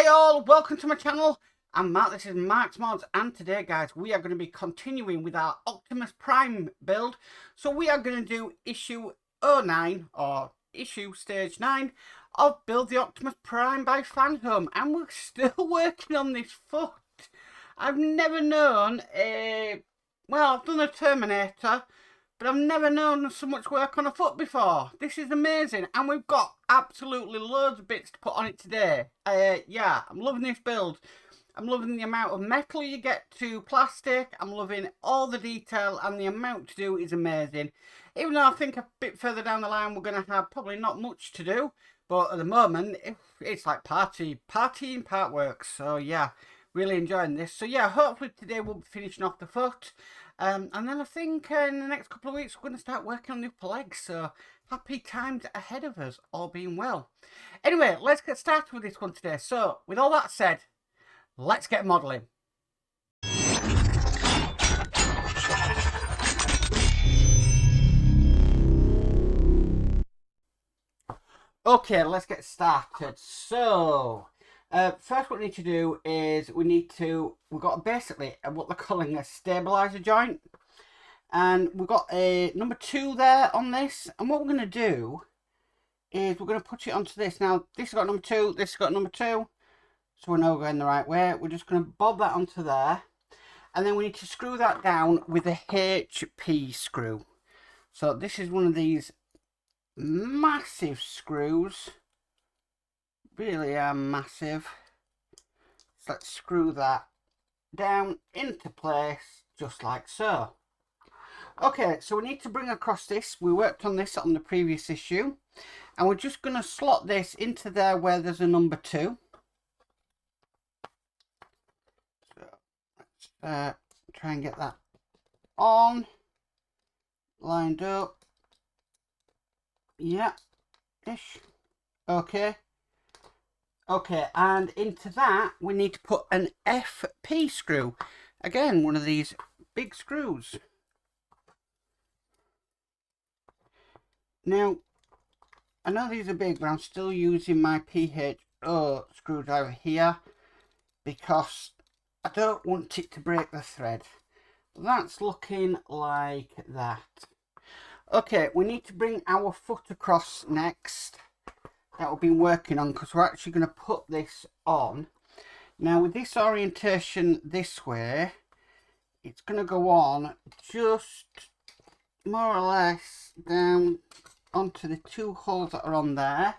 Hi all, welcome to my channel. I'm Mark, this is Mark's Mods, and today guys we are going to be continuing with our Optimus Prime build. So we are going to do issue 09 or issue stage 9 of Build the Optimus Prime by Fan Home, and we're still working on this foot. I've never known well, I've done a Terminator, but I've never known so much work on a foot before. This is amazing, and we've got absolutely loads of bits to put on it today. Yeah, I'm loving this build. I'm loving the amount of metal you get to plastic. I'm loving all the detail, and the amount to do is amazing. Even though I think a bit further down the line we're going to have probably not much to do, but at the moment it's like party and part works. So yeah, really enjoying this. So yeah, hopefully today we'll be finishing off the foot. And then I think in the next couple of weeks we're going to start working on the upper legs. So happy times ahead of us, all being well. Anyway, let's get started with this one today. So with all that said, let's get modelling. Okay, let's get started. So first what we need to do is we've got basically what they're calling a stabilizer joint, and we've got a number 2 there on this, and what we're going to do is we're going to put it onto this. Now this has got number 2, this has got number 2, so we know we're going the right way. We're just going to bob that onto there, and then we need to screw that down with a HP screw. So this is one of these massive screws, really are massive. So let's screw that down into place just like so. Okay, so we need to bring across this. We worked on this on the previous issue, and we're just going to slot this into there where there's a number 2. So let's try and get that on, lined up. Yeah, ish. Okay, and into that we need to put an FP screw. Again, one of these big screws. Now, I know these are big, but I'm still using my PHO screwdriver here because I don't want it to break the thread. That's looking like that. Okay, we need to bring our foot across next. That we've been working on, because we're actually going to put this on. Now with this orientation this way, it's going to go on just more or less down onto the 2 holes that are on there,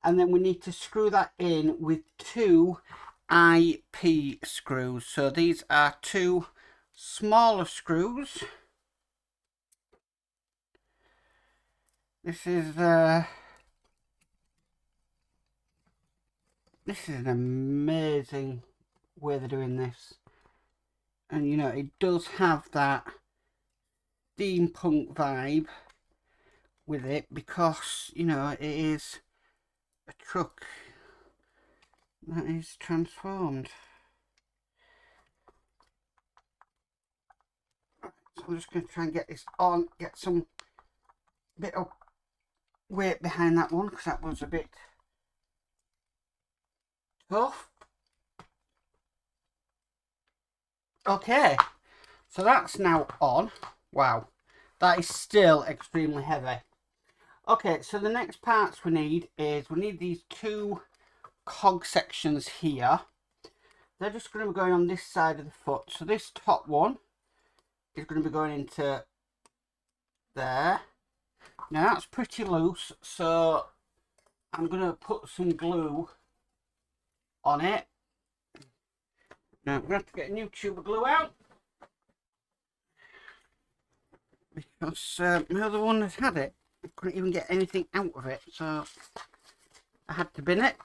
and then we need to screw that in with 2 IP screws. So these are 2 smaller screws. This is an amazing way they're doing this, and you know it does have that steampunk vibe with it, because you know it is a truck that is transformed. So I'm just going to try and get this on, get some bit of weight behind that one, because that was a bit tough. Okay, so that's now on. Wow, that is still extremely heavy. Okay, so the next parts we need these 2 cog sections here. They're just going to be going on this side of the foot. So this top one is going to be going into there. Now that's pretty loose, so I'm going to put some glue on it. Now I'm going to have to get a new tube of glue out, because my other one has had it. I couldn't even get anything out of it, so I had to bin it.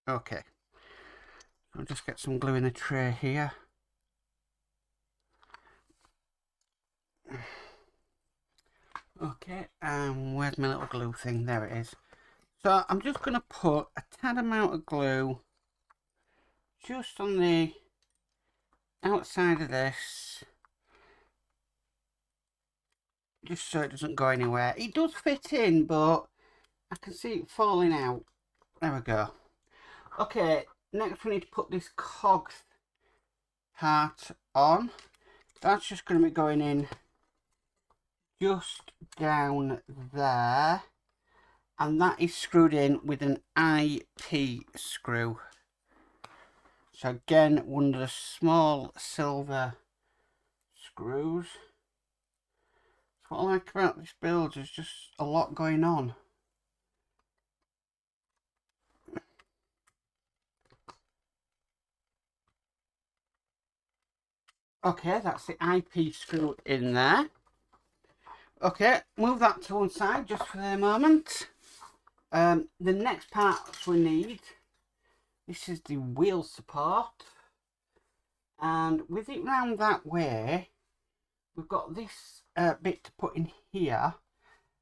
Okay, I'll just get some glue in a tray here. Okay, where's my little glue thing? There it is. So I'm just going to put a tad amount of glue just on the outside of this, just so it doesn't go anywhere. It does fit in, but I can see it falling out. There we go. Okay, next we need to put this cog part on. That's just going to be going in just down there, and that is screwed in with an IP screw. So again, one of the small silver screws. So what I like about this build is just a lot going on. Okay, that's the IP screw in there. Okay, move that to one side just for the moment. The next parts we need, this is the wheel support. And with it round that way, we've got this bit to put in here.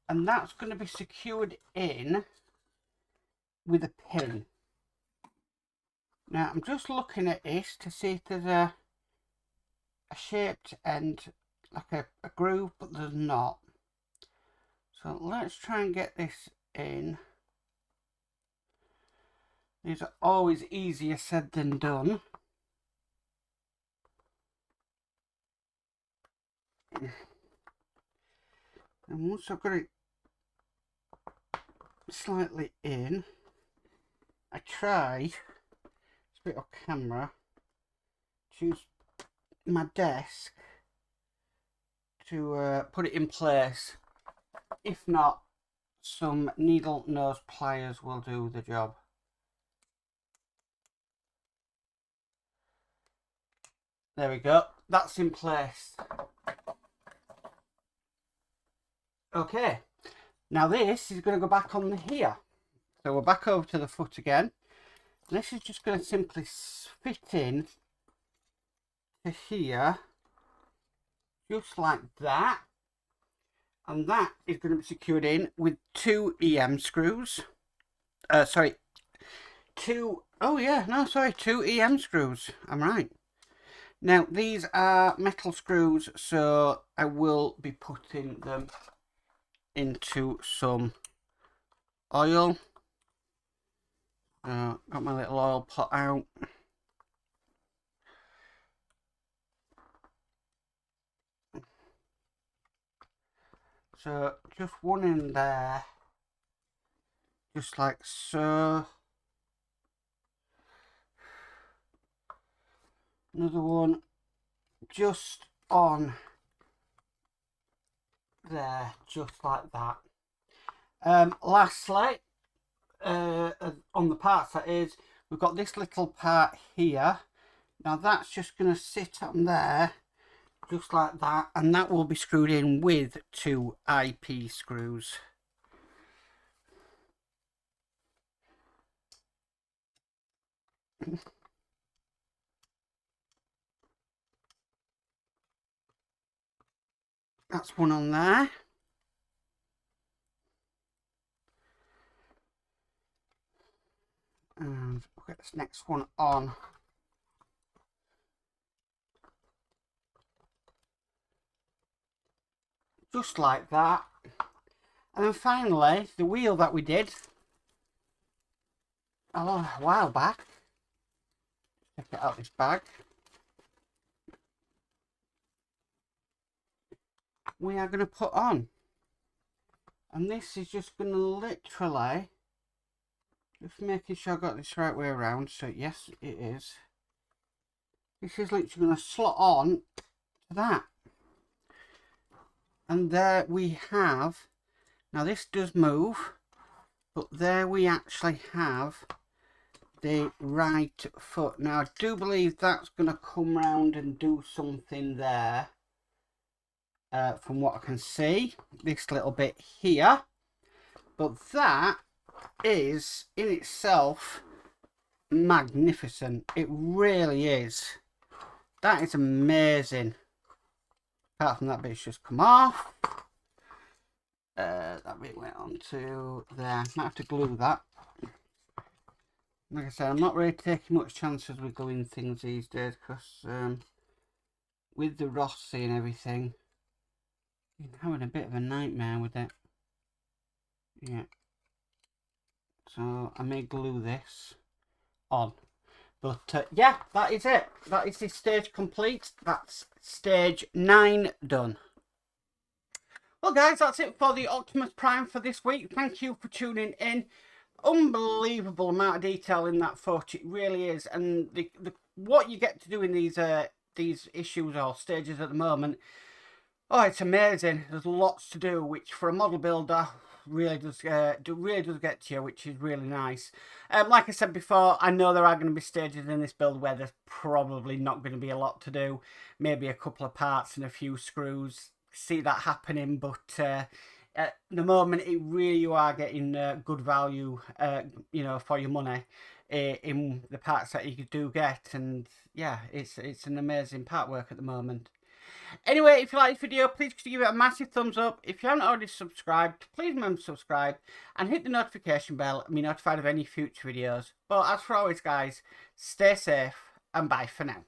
And that's going to be secured in with a pin. Now, I'm just looking at this to see if there's a shaped end, like a groove, but there's not. So let's try and get this in. These are always easier said than done. And once I've got it slightly in, I try, it's a bit off camera, choose my desk to put it in place. If not, some needle nose pliers will do the job. There we go, that's in place. Okay, now this is going to go back on here. So we're back over to the foot again. This is just going to simply fit in to here, just like that. And that is going to be secured in with two EM screws. Two EM screws. I'm right. Now, these are metal screws, so I will be putting them into some oil. Got my little oil pot out. So just one in there, just like so. Another one just on there, just like that. Lastly, on the parts, that is, we've got this little part here. Now that's just going to sit on there, just like that, and that will be screwed in with two IP screws. That's one on there. And we'll get this next one on. Just like that. And then finally, the wheel that we did a while back. Take it out of this bag. We are going to put on. And this is just going to literally, just making sure I got this right way around. So yes, it is. This is literally going to slot on to that. And there we have, now this does move, but there we actually have the right foot. Now I do believe that's going to come round and do something there, from what I can see, this little bit here. But that is in itself magnificent. It really is. That is amazing. Apart from that bit's just come off. That bit went onto there. Might have to glue that. Like I said, I'm not really taking much chances with gluing things these days because with the Rossi and everything, I'm having a bit of a nightmare with it. Yeah. So I may glue this on. But yeah, that is it. That is this stage complete. That's stage 9 done. Well guys, that's it for the Optimus Prime for this week. Thank you for tuning in. Unbelievable amount of detail in that footage. It really is. And the what you get to do in these issues or stages at the moment, oh, it's amazing. There's lots to do, which for a model builder really does get to you, which is really nice. Like I said before, I know there are going to be stages in this build where there's probably not going to be a lot to do. Maybe a couple of parts and a few screws. See that happening, but at the moment, you are getting good value, you know, for your money in the parts that you do get, and yeah, it's an amazing part work at the moment. Anyway, if you like this video, please give it a massive thumbs up. If you haven't already subscribed, please remember to subscribe and hit the notification bell and be notified of any future videos. But as for always, guys, stay safe and bye for now.